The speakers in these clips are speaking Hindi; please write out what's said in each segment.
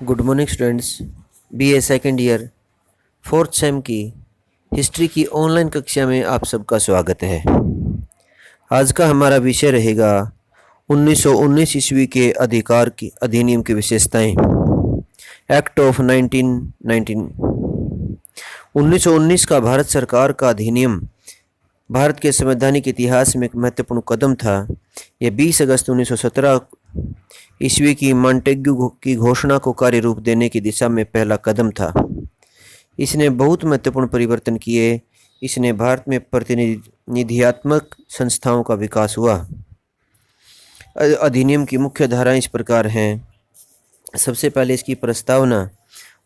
Good morning students. BA second year fourth same की हिस्ट्री की ऑनलाइन कक्षा में आप सबका स्वागत है। आज का हमारा विषय रहेगा 1919 ईस्वी के अधिकार की अधिनियम की विशेषताएं। Act of 1919। 1919 का भारत सरकार का अधिनियम भारत के संवैधानिक इतिहास में एक महत्वपूर्ण कदम था। यह 20 अगस्त 1917 ईस्वी की मॉन्टेग्यू की घोषणा को कार्य रूप देने की दिशा में पहला कदम था। इसने बहुत महत्वपूर्ण परिवर्तन किए। इसने भारत में प्रतिनिधियात्मक संस्थाओं का विकास हुआ। अधिनियम की मुख्य धाराएं इस प्रकार हैं। सबसे पहले इसकी प्रस्तावना।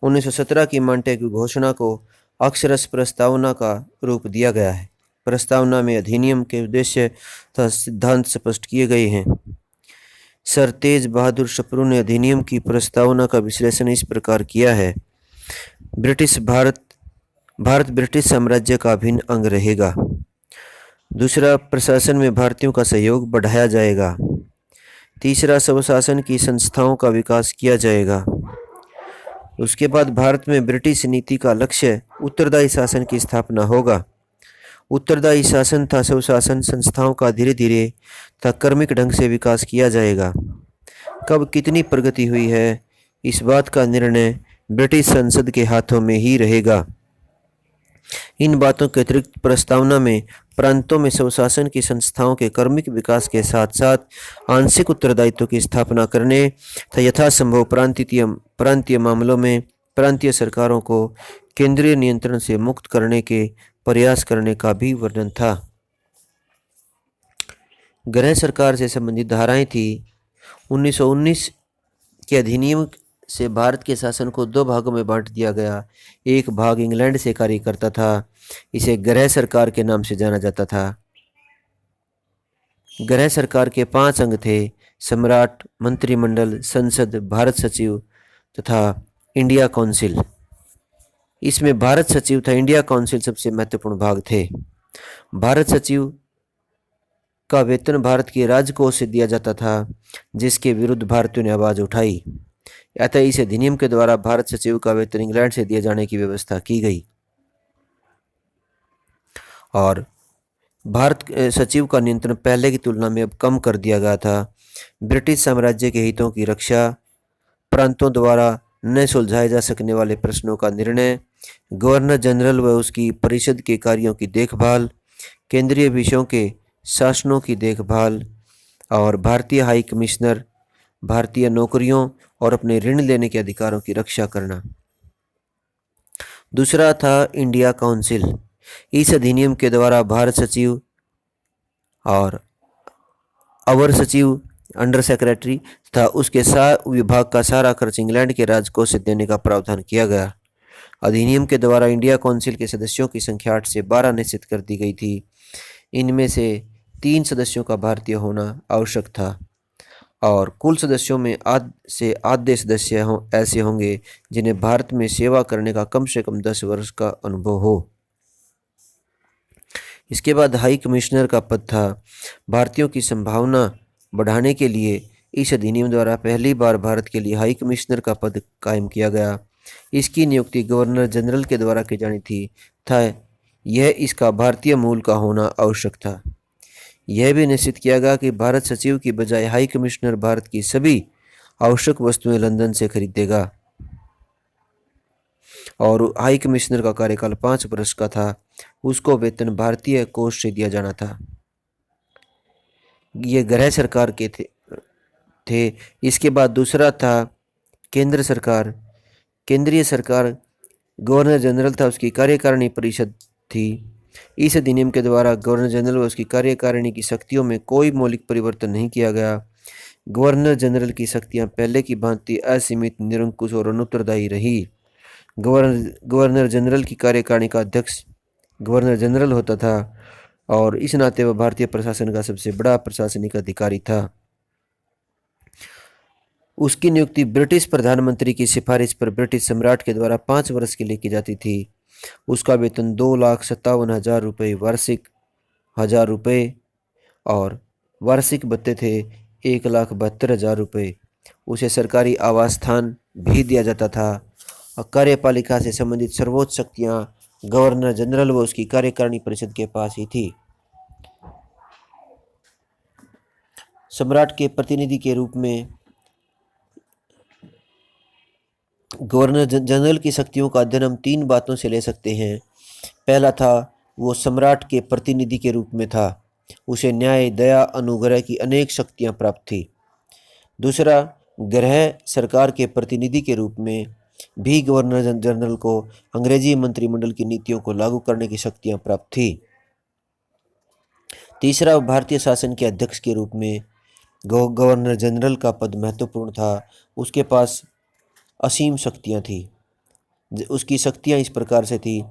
1917 की मॉन्टेग्यू घोषणा को अक्षरश प्रस्तावना का रूप दिया गया है। प्रस्तावना में अधिनियम के उद्देश्य तथा सिद्धांत स्पष्ट किए गए हैं। सर तेज बहादुर सप्रू ने अधिनियम की प्रस्तावना का विश्लेषण इस प्रकार किया है। भारत ब्रिटिश साम्राज्य का अभिन्न अंग रहेगा। दूसरा, प्रशासन में भारतीयों का सहयोग बढ़ाया जाएगा। तीसरा, स्वशासन की संस्थाओं का विकास किया जाएगा। उसके बाद भारत में ब्रिटिश नीति का लक्ष्य उत्तरदायी शासन की स्थापना होगा। उत्तरदायी शासन तथा स्वशासन संस्थाओं का धीरे धीरे तथा क्रमिक ढंग से विकास किया जाएगा। कब कितनी प्रगति हुई है, इस बात का निर्णय ब्रिटिश संसद के हाथों में ही रहेगा। इन बातों के अतिरिक्त प्रस्तावना में प्रांतों में स्वशासन की संस्थाओं के क्रमिक विकास के साथ साथ आंशिक उत्तरदायित्व की स्थापना करने तथा यथासंभव प्रांतीय मामलों में प्रांतीय सरकारों को केंद्रीय नियंत्रण से मुक्त करने के प्रयास करने का भी वर्णन था। गृह सरकार से संबंधित धाराएं थी। 1919 के अधिनियम से भारत के शासन को दो भागों में बांट दिया गया। एक भाग इंग्लैंड से कार्य करता था। इसे गृह सरकार के नाम से जाना जाता था। गृह सरकार के 5 अंग थे: सम्राट, मंत्रिमंडल, संसद, भारत सचिव तथा इंडिया काउंसिल। इसमें भारत सचिव तथा इंडिया काउंसिल सबसे महत्वपूर्ण भाग थे। भारत सचिव का वेतन भारत के राजकोष से दिया जाता था, जिसके विरुद्ध भारतीयों ने आवाज उठाई। अतः इस अधिनियम के द्वारा भारत सचिव का वेतन इंग्लैंड से दिए जाने की व्यवस्था की गई और भारत सचिव का नियंत्रण पहले की तुलना में अब कम कर दिया गया था। ब्रिटिश साम्राज्य के हितों की रक्षा, प्रांतों द्वारा न सुलझाए जा सकने वाले प्रश्नों का निर्णय, गवर्नर जनरल व उसकी परिषद के कार्यों की देखभाल, केंद्रीय विषयों के शासनों की देखभाल और भारतीय हाई कमिश्नर, भारतीय नौकरियों और अपने ऋण लेने के अधिकारों की रक्षा करना। दूसरा था इंडिया काउंसिल। इस अधिनियम के द्वारा भारत सचिव और अवर सचिव, अंडर सेक्रेटरी तथा उसके विभाग का सारा खर्च इंग्लैंड के राजकोष से देने का प्रावधान किया गया। अधिनियम के द्वारा इंडिया काउंसिल के सदस्यों की संख्या 8 से 12 निश्चित कर दी गई थी। इनमें से 3 सदस्यों का भारतीय होना आवश्यक था और कुल सदस्यों में आधे सदस्य ऐसे होंगे जिन्हें भारत में सेवा करने का कम से कम 10 वर्ष का अनुभव हो। इसके बाद हाई कमिश्नर का पद था। भारतीयों की संभावना बढ़ाने के लिए इस अधिनियम द्वारा पहली बार भारत के लिए हाई कमिश्नर का पद कायम किया गया। इसकी नियुक्ति गवर्नर जनरल के द्वारा की जानी थी यह इसका भारतीय मूल का होना आवश्यक था। यह भी निश्चित किया गया कि भारत सचिव की बजाय हाई कमिश्नर भारत की सभी आवश्यक वस्तुएं लंदन से खरीदेगा और हाई कमिश्नर का कार्यकाल 5 वर्ष का था। उसको वेतन भारतीय कोष से दिया जाना था। ये गृह सरकार के थे। इसके बाद दूसरा था केंद्र सरकार। केंद्रीय सरकार गवर्नर जनरल था, उसकी कार्यकारिणी परिषद थी। इस अधिनियम के द्वारा गवर्नर जनरल व उसकी कार्यकारिणी की शक्तियों में कोई मौलिक परिवर्तन नहीं किया गया। गवर्नर जनरल की शक्तियां पहले की भांति असीमित, निरंकुश और अनुत्तरदायी रही। गवर्नर जनरल की कार्यकारिणी का अध्यक्ष गवर्नर जनरल होता था और इस नाते वह भारतीय प्रशासन का सबसे बड़ा प्रशासनिक अधिकारी था। उसकी नियुक्ति ब्रिटिश प्रधानमंत्री की सिफारिश पर ब्रिटिश सम्राट के द्वारा 5 वर्ष के लिए की जाती थी। उसका वेतन 2,57,000 रुपये वार्षिक 1,000 रुपये और वार्षिक भत्ते थे 1,72,000 रुपये। उसे सरकारी आवास स्थान भी दिया जाता था और कार्यपालिका से संबंधित सर्वोच्च शक्तियां गवर्नर जनरल व उसकी कार्यकारिणी परिषद के पास ही थी। सम्राट के प्रतिनिधि के रूप में गवर्नर जनरल की शक्तियों का अध्ययन हम तीन बातों से ले सकते हैं। पहला था, वो सम्राट के प्रतिनिधि के रूप में था, उसे न्याय, दया, अनुग्रह की अनेक शक्तियां प्राप्त थी। दूसरा, गृह सरकार के प्रतिनिधि के रूप में भी गवर्नर जनरल को अंग्रेजी मंत्रिमंडल की नीतियों को लागू करने की शक्तियां प्राप्त थी। तीसरा, भारतीय शासन के अध्यक्ष के रूप में गवर्नर जनरल का पद महत्वपूर्ण था, उसके पास असीम शक्तियां थी। उसकी शक्तियां इस प्रकार से थी।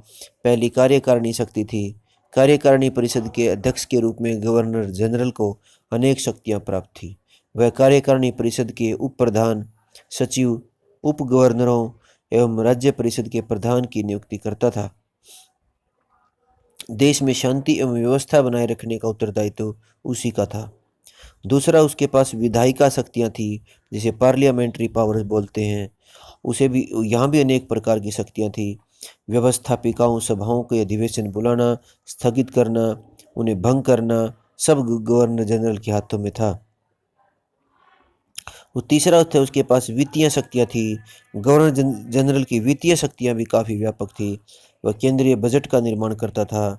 पहली कार्यकारिणी शक्ति थी। कार्यकारिणी परिषद के अध्यक्ष के रूप में गवर्नर जनरल को अनेक शक्तियां प्राप्त थी। वह कार्यकारिणी परिषद के उप प्रधान, सचिव, उप गवर्नरों एवं राज्य परिषद के प्रधान की नियुक्ति करता था। देश में शांति एवं व्यवस्था बनाए रखने का उत्तरदायित्व उसी का था। दूसरा, उसके पास विधायिका शक्तियां थी, जिसे पार्लियामेंट्री पावर्स बोलते हैं। उसे भी यहाँ भी अनेक प्रकार की शक्तियां थी। व्यवस्थापिकाओं सभाओं के अधिवेशन बुलाना, स्थगित करना, उन्हें भंग करना, सब गवर्नर जनरल के हाथों में था। वो तीसरा था, उसके पास वित्तीय शक्तियां थी। गवर्नर जनरल की वित्तीय शक्तियां भी काफ़ी व्यापक थी। वह केंद्रीय बजट का निर्माण करता था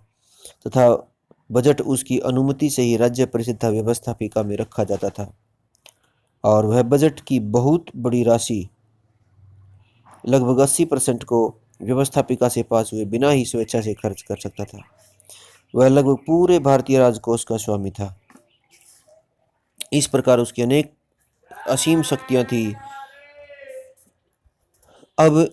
तथा बजट उसकी अनुमति से ही राज्य परिषद तथा व्यवस्थापिका में रखा जाता था और वह बजट की बहुत बड़ी राशि लगभग 80% को व्यवस्थापिका से पास हुए बिना ही स्वेच्छा से खर्च कर सकता था। वह लगभग पूरे भारतीय राजकोष का स्वामी था। इस प्रकार उसकी अनेक असीम शक्तियां थी। अब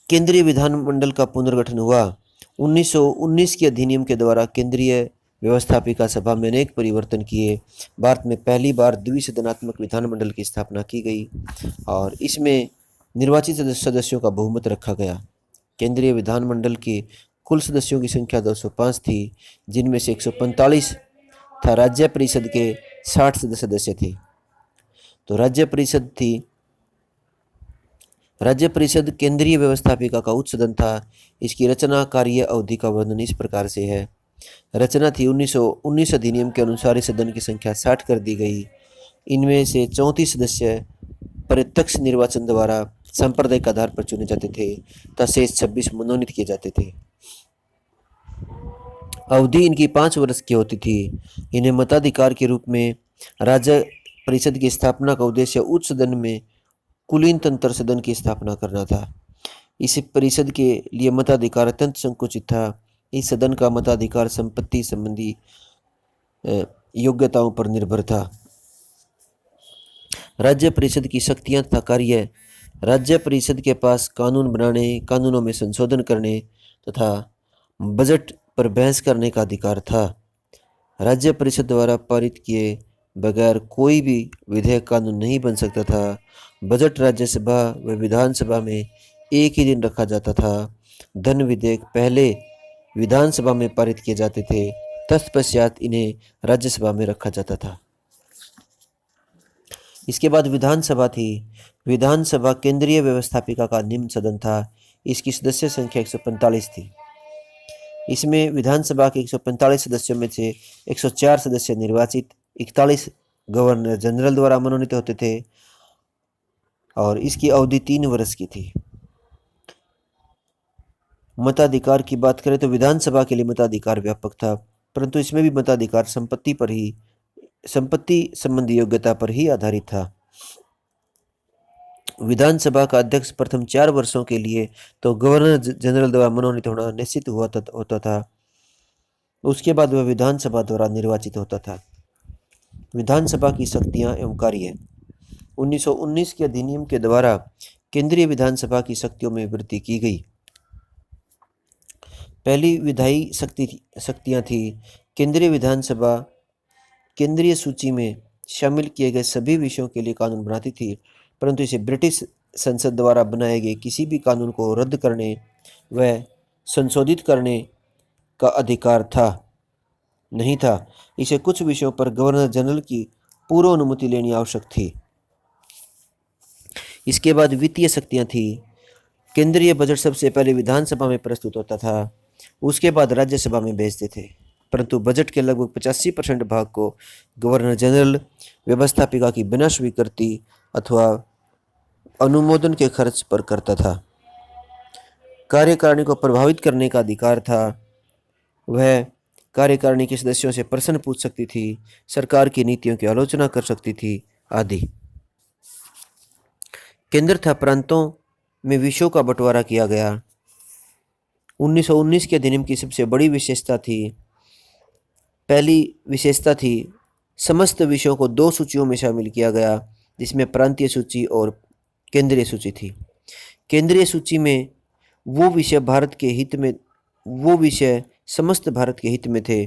केंद्रीय विधानमंडल का पुनर्गठन हुआ। 1919 के अधिनियम के द्वारा केंद्रीय व्यवस्थापिका सभा में अनेक परिवर्तन किए। भारत में पहली बार द्विसदनात्मक विधानमंडल की स्थापना की गई और इसमें निर्वाचित सदस्यों का बहुमत रखा गया। केंद्रीय विधानमंडल के कुल सदस्यों की संख्या 205 थी, जिनमें से 145 था राज्य परिषद के 60 सदस्य थे। तो राज्य परिषद केंद्रीय व्यवस्थापिका का उच्च सदन था। इसकी रचना, कार्य, अवधि का वर्णन इस प्रकार से है। रचना थी 1919 अधिनियम के अनुसार इस सदन की संख्या 60 कर दी गई। इनमें से 34 सदस्य प्रत्यक्ष निर्वाचन द्वारा सांप्रदायिक आधार पर चुने जाते थे तथा शेष 26 मनोनीत किए जाते थे। अवधि इनकी 5 वर्ष की होती थी। इन्हें मताधिकार के रूप में राज्य परिषद की स्थापना का उद्देश्य उच्च सदन में कुलीन तंत्र सदन की स्थापना करना था। इस परिषद के लिए मताधिकार अत्यंत संकुचित था। इस सदन का मताधिकार संपत्ति संबंधी योग्यताओं पर निर्भर था। राज्य परिषद की शक्तियां तथा कार्य। राज्य परिषद के पास कानून बनाने, कानूनों में संशोधन करने तथा बजट पर बहस करने का अधिकार था। राज्य परिषद द्वारा पारित किए बगैर कोई भी विधेयक कानून नहीं बन सकता था। बजट राज्यसभा व विधानसभा में एक ही दिन रखा जाता था। धन विधेयक पहले विधानसभा में पारित किए जाते थे, तत्पश्चात इन्हें राज्यसभा में रखा जाता था। इसके बाद विधानसभा थी। विधानसभा केंद्रीय व्यवस्थापिका का निम्न सदन था। इसकी सदस्य संख्या 145 थी। इसमें विधानसभा के 145 सदस्यों में से 104 सदस्य निर्वाचित, 41 गवर्नर जनरल द्वारा मनोनीत होते थे और इसकी अवधि 3 वर्ष की थी। मताधिकार की बात करें तो विधानसभा के लिए मताधिकार व्यापक था, परंतु इसमें भी मताधिकार संपत्ति संबंधी योग्यता पर ही आधारित था। विधानसभा का अध्यक्ष प्रथम 4 वर्षों के लिए तो गवर्नर जनरल द्वारा मनोनीत होना निश्चित होता था। उसके बाद वह विधानसभा द्वारा निर्वाचित होता था। विधानसभा की शक्तियां एवं कार्य। 1919 के अधिनियम के द्वारा केंद्रीय विधानसभा की शक्तियों में वृद्धि की गई। पहली विधायी शक्तियां थी। केंद्रीय विधानसभा केंद्रीय सूची में शामिल किए गए सभी विषयों के लिए कानून बनाती थी, परंतु इसे ब्रिटिश संसद द्वारा बनाए गए किसी भी कानून को रद्द करने व संशोधित करने का अधिकार नहीं था। इसे कुछ विषयों पर गवर्नर जनरल की पूर्व अनुमति लेनी आवश्यक थी। इसके बाद वित्तीय शक्तियाँ थी। केंद्रीय बजट सबसे पहले विधानसभा में प्रस्तुत होता था, उसके बाद राज्यसभा में भेजते थे, परंतु बजट के लगभग 85% भाग को गवर्नर जनरल व्यवस्थापिका की बिना स्वीकृति अथवा अनुमोदन के खर्च पर करता था। कार्यकारिणी को प्रभावित करने का अधिकार था। वह कार्यकारिणी के सदस्यों से प्रश्न पूछ सकती थी, सरकार की नीतियों की आलोचना कर सकती थी आदि। केंद्र तथा प्रांतों में विषयों का बंटवारा किया गया। 1919 के अधिनियम की सबसे बड़ी विशेषता थी, पहली विशेषता थी समस्त विषयों को 2 सूचियों में शामिल किया गया, जिसमें प्रांतीय सूची और केंद्रीय सूची थी। केंद्रीय सूची में वो विषय समस्त भारत के हित में थे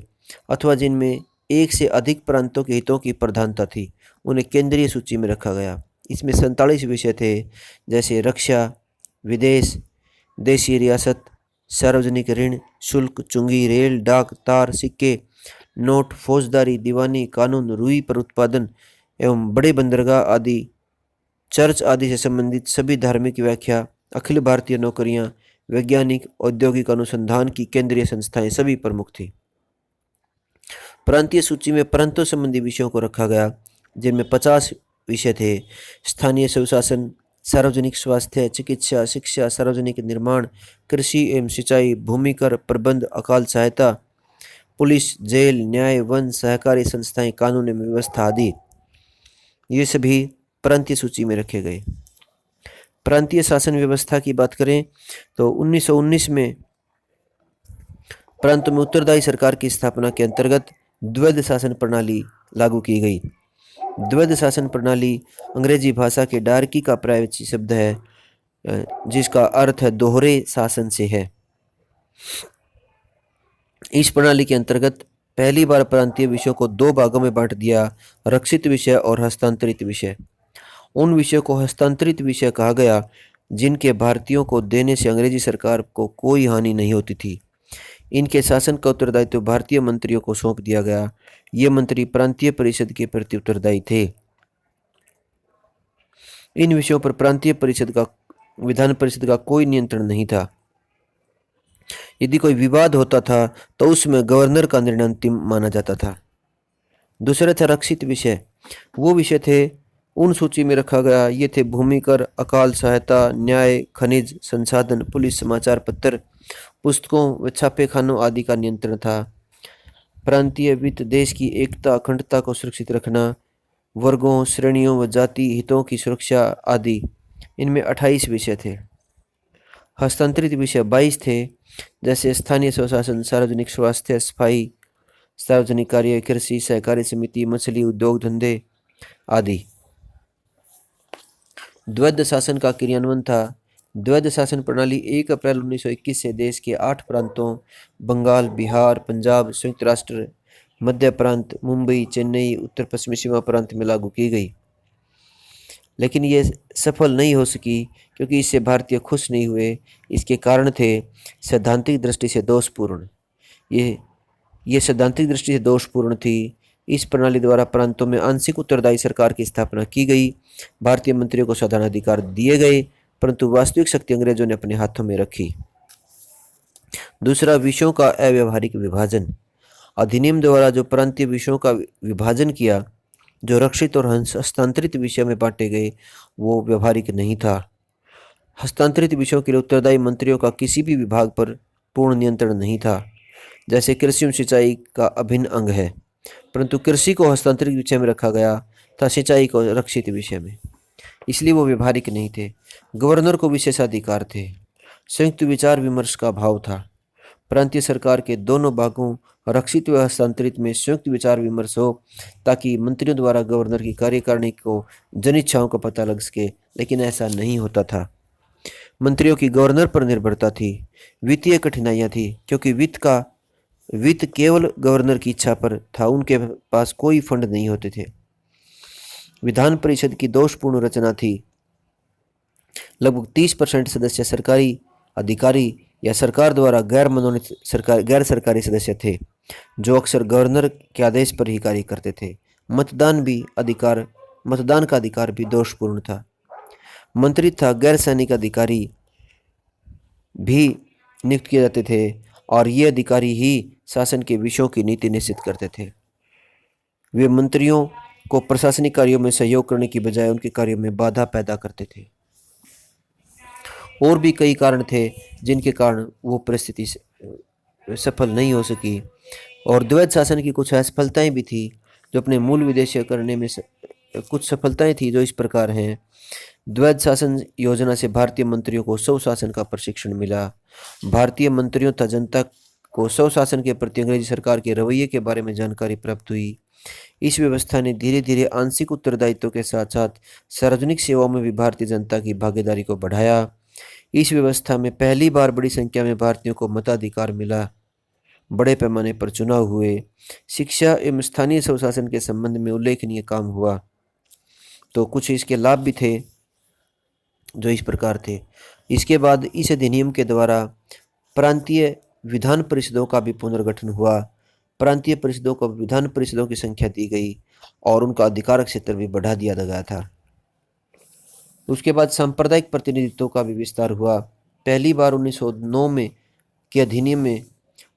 अथवा जिनमें एक से अधिक प्रांतों के हितों की प्रधानता थी, उन्हें केंद्रीय सूची में रखा गया। इसमें 47 विषय थे, जैसे रक्षा, विदेश, देशी रियासत, सार्वजनिक ऋण, शुल्क, चुंगी, रेल, डाक, तार, सिक्के, नोट, फौजदारी, दीवानी, कानून, रुई पर उत्पादन एवं बड़े बंदरगाह आदि, चर्च आदि से संबंधित सभी धार्मिक व्याख्या, अखिल भारतीय नौकरियां, वैज्ञानिक औद्योगिक अनुसंधान की केंद्रीय संस्थाएं सभी प्रमुख थी। प्रांतीय सूची में प्रांतों संबंधी विषयों को रखा गया, जिनमें 50 विषय थे। स्थानीय स्वशासन, सार्वजनिक स्वास्थ्य, चिकित्सा, शिक्षा, सार्वजनिक निर्माण, कृषि एवं सिंचाई, भूमि कर प्रबंध, अकाल सहायता, पुलिस, जेल, न्याय, वन, सहकारी संस्थाएं, कानून एवं व्यवस्था आदि, ये सभी प्रांतीय सूची में रखे गए। प्रांतीय शासन व्यवस्था की बात करें तो 1919 में प्रांतों में उत्तरदायी सरकार की स्थापना के अंतर्गत द्वैध शासन प्रणाली लागू की गई। द्वैध शासन प्रणाली अंग्रेजी भाषा के डायरकी का पर्यायवाची शब्द है, जिसका अर्थ है दोहरे शासन से है। इस प्रणाली के अंतर्गत पहली बार प्रांतीय विषयों को 2 भागों में बांट दिया, रक्षित विषय और हस्तांतरित विषय। उन विषयों को हस्तांतरित विषय कहा गया जिनके भारतीयों को देने से अंग्रेजी सरकार को कोई हानि नहीं होती थी। इनके शासन का उत्तरदायित्व भारतीय मंत्रियों को सौंप दिया गया। ये मंत्री प्रांतीय परिषद के प्रति उत्तरदायी थे। इन विषयों पर विधान परिषद का कोई नियंत्रण नहीं था। यदि कोई विवाद होता था तो उसमें गवर्नर का निर्णय अंतिम माना जाता था। दूसरा था रक्षित विषय। वो विषय थे उन सूची में रखा गया, ये थे भूमि कर, अकाल सहायता, न्याय, खनिज संसाधन, पुलिस, समाचार पत्र, पुस्तकों व छापे खानों आदि का नियंत्रण था। प्रांतीय वित्त, देश की एकता अखंडता को सुरक्षित रखना, वर्गों, श्रेणियों व जाति हितों की सुरक्षा आदि, इनमें 28 विषय थे। हस्तांतरित विषय 22 थे, जैसे स्थानीय स्वशासन, सार्वजनिक स्वास्थ्य, सफाई, सार्वजनिक कार्य, कृषि, सहकारी समिति, मछली उद्योग धंधे आदि। द्वैध शासन का क्रियान्वयन था। द्वैध शासन प्रणाली 1 अप्रैल 1921 से देश के 8 प्रांतों बंगाल, बिहार, पंजाब, संयुक्त राष्ट्र, मध्य प्रांत, मुंबई, चेन्नई, उत्तर पश्चिमी सीमा प्रांत में लागू की गई। लेकिन ये सफल नहीं हो सकी क्योंकि इससे भारतीय खुश नहीं हुए। इसके कारण थे सैद्धांतिक दृष्टि से दोषपूर्ण। ये सैद्धांतिक दृष्टि से दोषपूर्ण थी। इस प्रणाली द्वारा प्रांतों में आंशिक उत्तरदायी सरकार की स्थापना की गई। भारतीय मंत्रियों को साधारणाधिकार दिए गए, परंतु वास्तविक शक्ति अंग्रेजों ने अपने हाथों में रखी। दूसरा, विषयों का अव्यावहारिक विभाजन। अधिनियम द्वारा जो प्रांतीय विषयों का विभाजन किया, जो रक्षित और हस्तांतरित विषय में बांटे गए, वो व्यवहारिक नहीं था। हस्तांतरित विषयों के लिए उत्तरदायी मंत्रियों का किसी भी विभाग पर पूर्ण नियंत्रण नहीं था, जैसे कृषि एवं सिंचाई का अभिन्न अंग है, परंतु कृषि को हस्तांतरित विषय में रखा गया था, सिंचाई को रक्षित विषय में, इसलिए वो व्यवहारिक नहीं थे। गवर्नर को विशेषाधिकार थे। संयुक्त विचार विमर्श का भाव था। प्रांतीय सरकार के दोनों भागों रक्षित व हस्तांतरित में संयुक्त विचार विमर्श हो, ताकि मंत्रियों द्वारा गवर्नर की कार्यकारिणी को जनिच्छाओं का पता लग सके, लेकिन ऐसा नहीं होता था। मंत्रियों की गवर्नर पर निर्भरता थी। वित्तीय कठिनाइयाँ थी, क्योंकि वित्त केवल गवर्नर की इच्छा पर था, उनके पास कोई फंड नहीं होते थे। विधान परिषद की दोषपूर्ण रचना थी। लगभग 30% सदस्य सरकारी अधिकारी या सरकार द्वारा गैर सरकारी सदस्य थे, जो अक्सर गवर्नर के आदेश पर ही कार्य करते थे। मतदान का अधिकार भी दोषपूर्ण था। मंत्री तथा गैर सैनिक अधिकारी भी नियुक्त किए जाते थे और ये अधिकारी ही शासन के विषयों की नीति निश्चित करते थे। वे मंत्रियों को प्रशासनिक कार्यों में सहयोग करने की बजाय उनके कार्यों में बाधा पैदा करते थे। और भी कई कारण थे जिनके कारण वो परिस्थिति सफल नहीं हो सकी, और द्वैध शासन की कुछ असफलताएं भी थी जो अपने मूल उद्देश्य करने में कुछ सफलताएं थी जो इस प्रकार हैं। द्वैध शासन योजना से भारतीय मंत्रियों को स्वशासन का प्रशिक्षण मिला। भारतीय मंत्रियों तथा जनता को स्वशासन के प्रति अंग्रेजी सरकार के रवैये के बारे में जानकारी प्राप्त हुई। इस व्यवस्था ने धीरे धीरे आंशिक उत्तरदायित्व के साथ साथ सार्वजनिक सेवाओं में भी भारतीय जनता की भागीदारी को बढ़ाया। इस व्यवस्था में पहली बार बड़ी संख्या में भारतीयों को मताधिकार मिला। बड़े पैमाने पर चुनाव हुए। शिक्षा एवं स्थानीय स्वशासन के संबंध में उल्लेखनीय काम हुआ। तो कुछ इसके लाभ भी थे जो इस प्रकार थे। इसके बाद इस अधिनियम के द्वारा प्रांतीय विधान परिषदों का भी पुनर्गठन हुआ। प्रांतीय परिषदों को विधान परिषदों की संख्या दी गई और उनका अधिकार क्षेत्र भी बढ़ा दिया गया था। उसके बाद सांप्रदायिक प्रतिनिधित्व का भी विस्तार हुआ। पहली बार 1909 में के अधिनियम में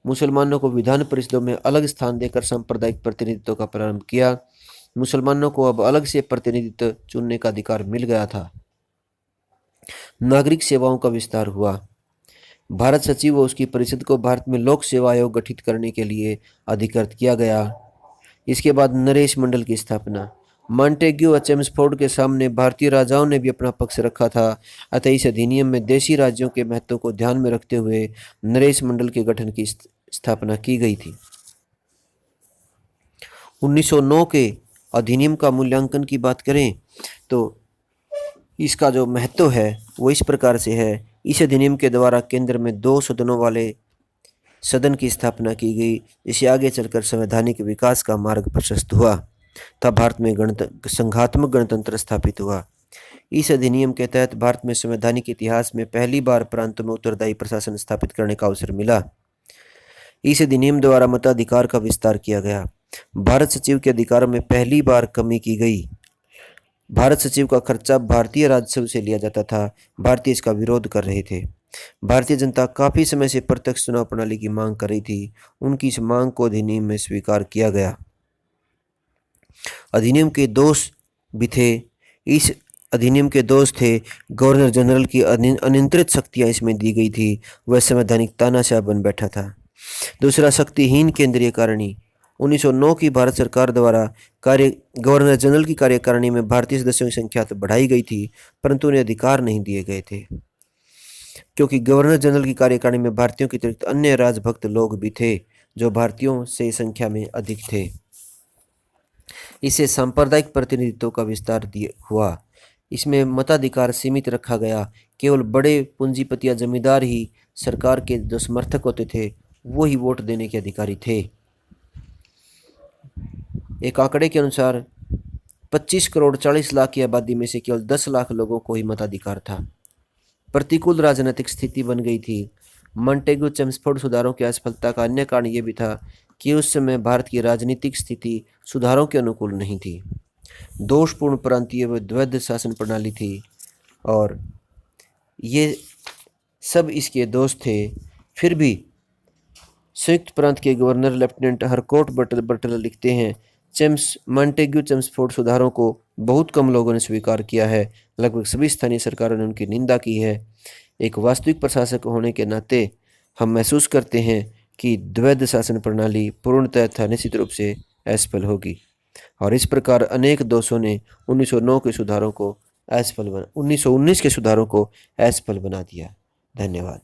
मुसलमानों को विधान परिषदों में अलग स्थान देकर सांप्रदायिक प्रतिनिधित्व का प्रारंभ किया। मुसलमानों को अब अलग से प्रतिनिधित्व चुनने का अधिकार मिल गया था। नागरिक सेवाओं का विस्तार हुआ। भारत सचिव व उसकी परिषद को भारत में लोक सेवा आयोग गठित करने के लिए अधिकृत किया गया। इसके बाद नरेश मंडल की स्थापना। मॉन्टेग्यू व चेम्सफोर्ड के सामने भारतीय राजाओं ने भी अपना पक्ष रखा था, अतः इस अधिनियम में देशी राज्यों के महत्व को ध्यान में रखते हुए नरेश मंडल के गठन की स्थापना की गई थी। 1909 के अधिनियम का मूल्यांकन की बात करें तो इसका जो महत्व है वो इस प्रकार से है। इस अधिनियम के द्वारा केंद्र में 2 सदनों वाले सदन की स्थापना की गई, जिससे आगे चलकर संवैधानिक विकास का मार्ग प्रशस्त हुआ। तब भारत में संघात्मक गणतंत्र स्थापित हुआ। इस अधिनियम के तहत भारत में संवैधानिक इतिहास में पहली बार प्रांतों में उत्तरदायी प्रशासन स्थापित करने का अवसर मिला। इस अधिनियम द्वारा मताधिकार का विस्तार किया गया। भारत सचिव के अधिकारों में पहली बार कमी की गई। भारत सचिव का खर्चा भारतीय राजस्व से लिया जाता था। भारतीय इसका विरोध कर रहे थे। भारतीय जनता काफी समय से प्रत्यक्ष चुनाव प्रणाली की मांग कर रही थी। उनकी इस मांग को अधिनियम में स्वीकार किया गया। अधिनियम के दोष भी थे। इस अधिनियम के दोष थे गवर्नर जनरल की अनियंत्रित शक्तियां इसमें दी गई थी। वह संवैधानिक तानाशाह बन बैठा था। दूसरा, शक्तिहीन केंद्रीय कारिणी। 1909 की भारत सरकार द्वारा गवर्नर जनरल की कार्यकारिणी में भारतीय सदस्यों की संख्या तो बढ़ाई गई थी, परंतु उन्हें अधिकार नहीं दिए गए थे, क्योंकि गवर्नर जनरल की कार्यकारिणी में भारतीयों के अतिरिक्त अन्य राजभक्त लोग भी थे जो भारतीयों से संख्या में अधिक थे। इससे सांप्रदायिक प्रतिनिधित्व का विस्तार हुआ। इसमें मताधिकार सीमित रखा गया। केवल बड़े पूंजीपति या जमींदार ही सरकार के जो समर्थक होते थे वो ही वोट देने के अधिकारी थे। एक आंकड़े के अनुसार 25 करोड़ 40 लाख की आबादी में से केवल 10 लाख लोगों को ही मताधिकार था। प्रतिकूल राजनीतिक स्थिति बन गई थी। मॉन्टेग्यू चेम्सफोर्ड सुधारों की असफलता का अन्य कारण ये भी था कि उस समय भारत की राजनीतिक स्थिति सुधारों के अनुकूल नहीं थी। दोषपूर्ण प्रांतीय व द्वैध शासन प्रणाली थी और ये सब इसके दोष थे। फिर भी संयुक्त प्रांत के गवर्नर लेफ्टिनेंट हरकोर्ट बटलर लिखते हैं, मॉन्टेग्यू चेम्सफोर्ड सुधारों को बहुत कम लोगों ने स्वीकार किया है। लगभग सभी स्थानीय सरकारों ने उनकी निंदा की है। एक वास्तविक प्रशासक होने के नाते हम महसूस करते हैं कि द्वैध शासन प्रणाली पूर्णतः तथा निश्चित रूप से असफल होगी। और इस प्रकार अनेक दोषों ने 1919 के सुधारों को असफल बना दिया। धन्यवाद।